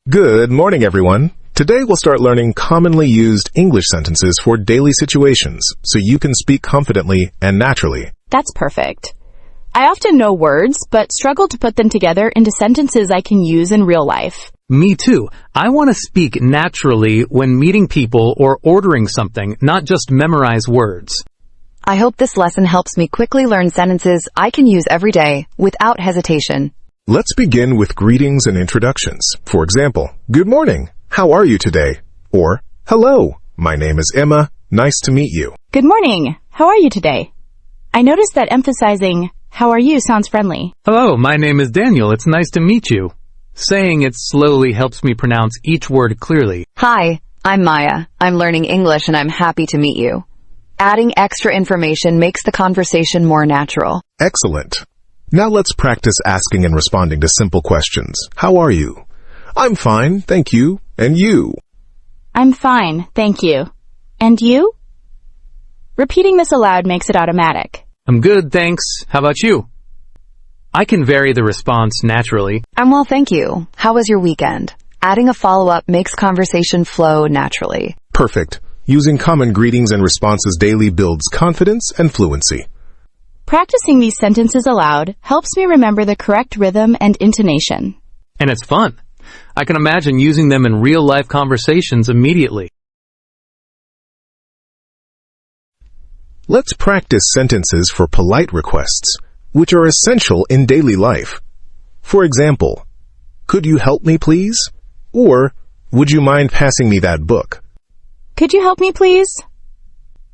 Good morning, everyone. Today we'll start learning commonly used English sentences for daily situations so you can speak confidently and naturally. That's perfect. I often know words, but struggle to put them together into sentences I can use in real life. Me too. I want to speak naturally when meeting people or ordering something, not just memorize words. I hope this lesson helps me quickly learn sentences I can use every day without hesitation. Let's begin with greetings and introductions. For example, good morning, how are you today? Or, hello, my name is Emma, nice to meet you. Good morning. How are you today? I noticed that emphasizing how are you sounds friendly. Hello, my name is Daniel. It's nice to meet you. Saying it slowly helps me pronounce each word clearly. Hi, I'm Maya. I'm learning English and I'm happy to meet you. Adding extra information makes the conversation more natural. Excellent. Now let's practice asking and responding to simple questions. How are you? I'm fine, thank you. And you? I'm fine, thank you. And you? Repeating this aloud makes it automatic. I'm good, thanks. How about you? I can vary the response naturally. I'm well, thank you. How was your weekend? Adding a follow-up makes conversation flow naturally. Perfect. Using common greetings and responses daily builds confidence and fluency. Practicing these sentences aloud helps me remember the correct rhythm and intonation. And it's fun. I can imagine using them in real-life conversations immediately. Let's practice sentences for polite requests, which are essential in daily life. For example, could you help me please? Or, would you mind passing me that book? Could you help me, please?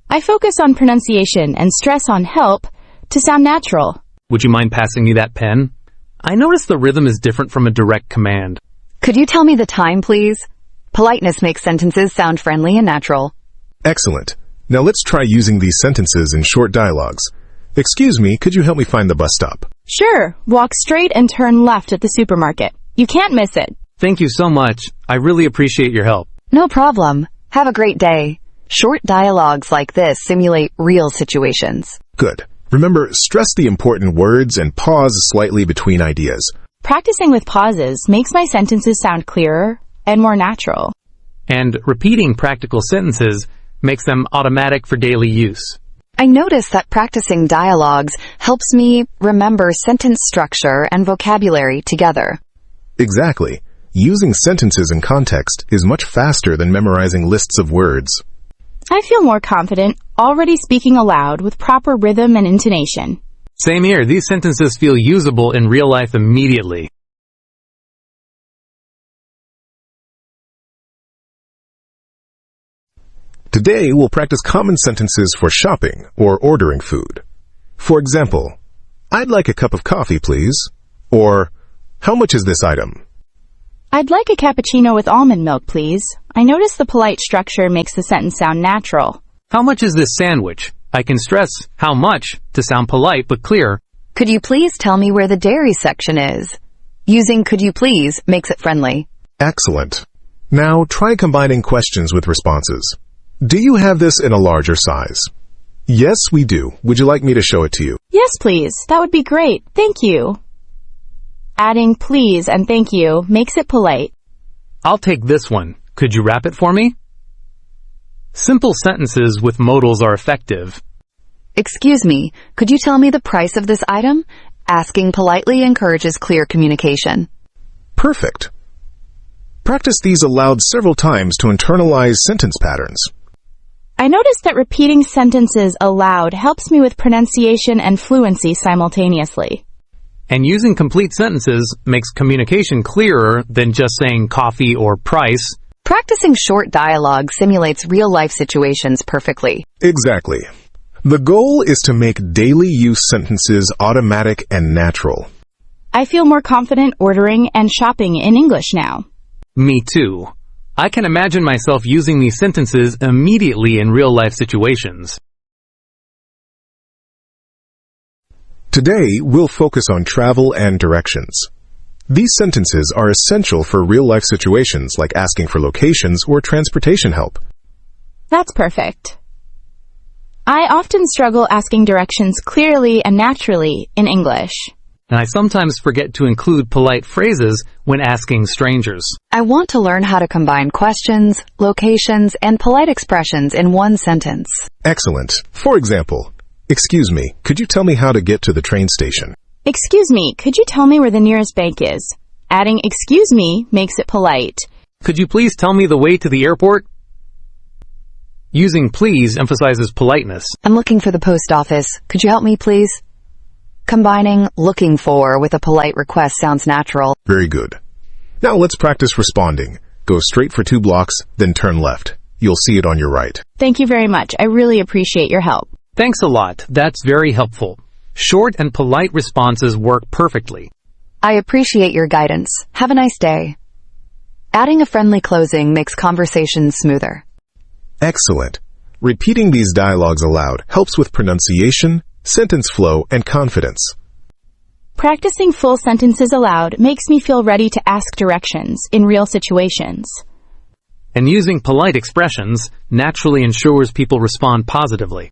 I focus on pronunciation and stress on help to sound natural. Would you mind passing me that pen? I notice the rhythm is different from a direct command. Could you tell me the time, please? Politeness makes sentences sound friendly and natural. Excellent. Now let's try using these sentences in short dialogues. Excuse me, could you help me find the bus stop? Sure. Walk straight and turn left at the supermarket. You can't miss it. Thank you so much. I really appreciate your help. No problem. Have a great day. Short dialogues like this simulate real situations. Good. Remember, stress the important words and pause slightly between ideas. Practicing with pauses makes my sentences sound clearer and more natural. And repeating practical sentences makes them automatic for daily use. I notice that practicing dialogues helps me remember sentence structure and vocabulary together. Exactly. Using sentences in context is much faster than memorizing lists of words. I feel more confident already speaking aloud with proper rhythm and intonation. Same here. These sentences feel usable in real life immediately. Today, we'll practice common sentences for shopping or ordering food. For example, I'd like a cup of coffee, please. Or, how much is this item? I'd like a cappuccino with almond milk, please. I notice the polite structure makes the sentence sound natural. How much is this sandwich? I can stress how much to sound polite but clear. Could you please tell me where the dairy section is? Using could you please makes it friendly. Excellent. Now, try combining questions with responses. Do you have this in a larger size? Yes, we do. Would you like me to show it to you? Yes, please. That would be great. Thank you. Adding please and thank you makes it polite. I'll take this one. Could you wrap it for me? Simple sentences with modals are effective. Excuse me, could you tell me the price of this item? Asking politely encourages clear communication. Perfect. Practice these aloud several times to internalize sentence patterns. I noticed that repeating sentences aloud helps me with pronunciation and fluency simultaneously. And using complete sentences makes communication clearer than just saying coffee or price. Practicing short dialogue simulates real-life situations perfectly. Exactly. The goal is to make daily use sentences automatic and natural. I feel more confident ordering and shopping in English now. Me too. I can imagine myself using these sentences immediately in real-life situations. Today, we'll focus on travel and directions. These sentences are essential for real-life situations like asking for locations or transportation help. That's perfect. I often struggle asking directions clearly and naturally in English. and I sometimes forget to include polite phrases when asking strangers. I want to learn how to combine questions, locations, and polite expressions in one sentence. Excellent. For example, excuse me, could you tell me how to get to the train station? Excuse me, could you tell me where the nearest bank is? Adding excuse me makes it polite. Could you please tell me the way to the airport? Using please emphasizes politeness. I'm looking for the post office. Could you help me, please? Combining looking for with a polite request sounds natural. Very good. Now let's practice responding. Go straight for 2 blocks, then turn left. You'll see it on your right. Thank you very much. I really appreciate your help. Thanks a lot. That's very helpful. Short and polite responses work perfectly. I appreciate your guidance. Have a nice day. Adding a friendly closing makes conversations smoother. Excellent. Repeating these dialogues aloud helps with pronunciation, sentence flow, and confidence. Practicing full sentences aloud makes me feel ready to ask directions in real situations. And using polite expressions naturally ensures people respond positively.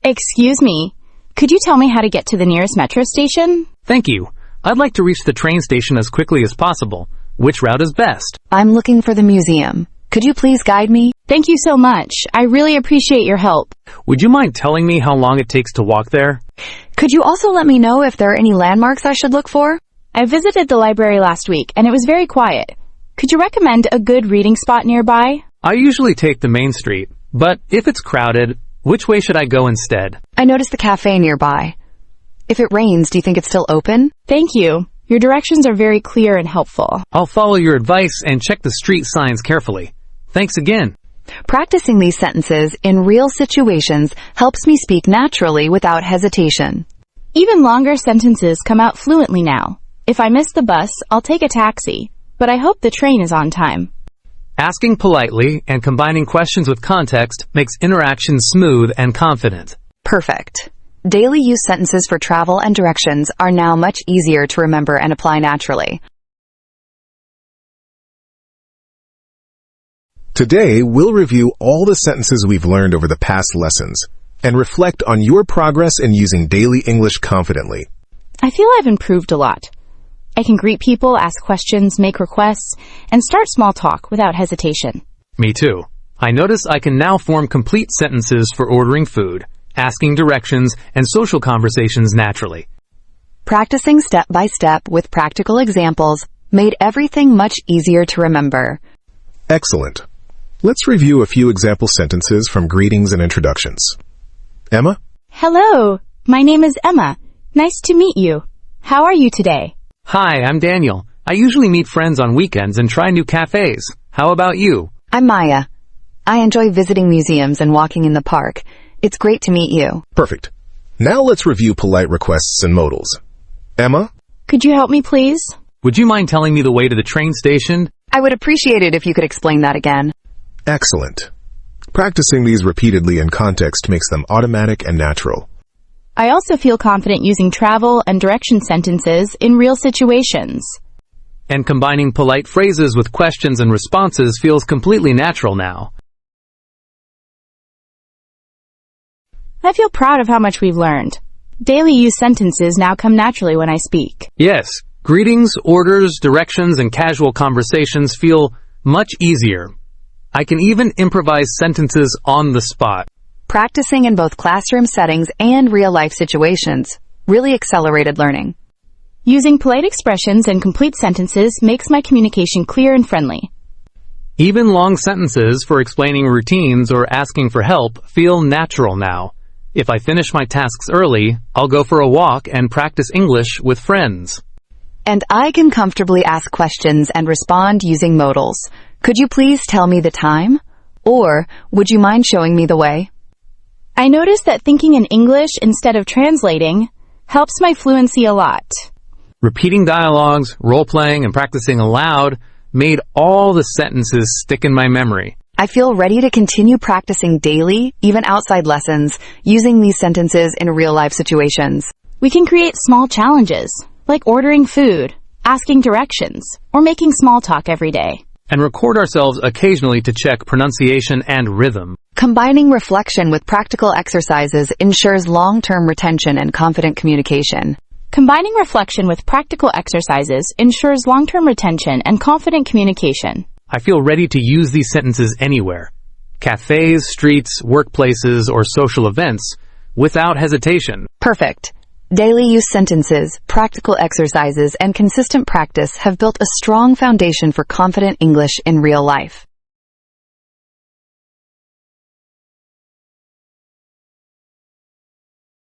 Excuse me, could you tell me how to get to the nearest metro station? Thank you. I'd like to reach the train station as quickly as possible. Which route is best? I'm looking for the museum. Could you please guide me? Thank you so much. I really appreciate your help. Would you mind telling me how long it takes to walk there? Could you also let me know if there are any landmarks I should look for? I visited the library last week and it was very quiet. Could you recommend a good reading spot nearby? I usually take the main street, but if it's crowded, which way should I go instead? I noticed the cafe nearby. If it rains, do you think it's still open? Thank you. Your directions are very clear and helpful. I'll follow your advice and check the street signs carefully. Thanks again. Practicing these sentences in real situations helps me speak naturally without hesitation. Even longer sentences come out fluently now. If I miss the bus, I'll take a taxi, but I hope the train is on time. Asking politely and combining questions with context makes interactions smooth and confident. Perfect. Daily use sentences for travel and directions are now much easier to remember and apply naturally. Today, we'll review all the sentences we've learned over the past lessons and reflect on your progress in using daily English confidently. I feel I've improved a lot. I can greet people, ask questions, make requests, and start small talk without hesitation. Me too. I notice I can now form complete sentences for ordering food, asking directions, and social conversations naturally. Practicing step by step with practical examples made everything much easier to remember. Excellent. Let's review a few example sentences from greetings and introductions. Emma? Hello, my name is Emma. Nice to meet you. How are you today? Hi, I'm Daniel. I usually meet friends on weekends and try new cafes. How about you? I'm Maya. I enjoy visiting museums and walking in the park. It's great to meet you. Perfect. Now let's review polite requests and modals. Emma? Could you help me, please? Would you mind telling me the way to the train station? I would appreciate it if you could explain that again. Excellent. Practicing these repeatedly in context makes them automatic and natural. I also feel confident using travel and direction sentences in real situations. And combining polite phrases with questions and responses feels completely natural now. I feel proud of how much we've learned. Daily use sentences now come naturally when I speak. Yes, greetings, orders, directions, and casual conversations feel much easier. I can even improvise sentences on the spot. Practicing in both classroom settings and real-life situations really accelerated learning. Using polite expressions and complete sentences makes my communication clear and friendly. Even long sentences for explaining routines or asking for help feel natural now. If I finish my tasks early, I'll go for a walk and practice English with friends. And I can comfortably ask questions and respond using modals. Could you please tell me the time? Or would you mind showing me the way? I noticed that thinking in English instead of translating helps my fluency a lot. Repeating dialogues, role-playing, and practicing aloud made all the sentences stick in my memory. I feel ready to continue practicing daily, even outside lessons, using these sentences in real-life situations. We can create small challenges, like ordering food, asking directions, or making small talk every day. And record ourselves occasionally to check pronunciation and rhythm. Combining reflection with practical exercises ensures long-term retention and confident communication. Combining reflection with practical exercises ensures long-term retention and confident communication. I feel ready to use these sentences anywhere. Cafes, streets, workplaces, or social events without hesitation. Perfect. Daily use sentences, practical exercises, and consistent practice have built a strong foundation for confident English in real life.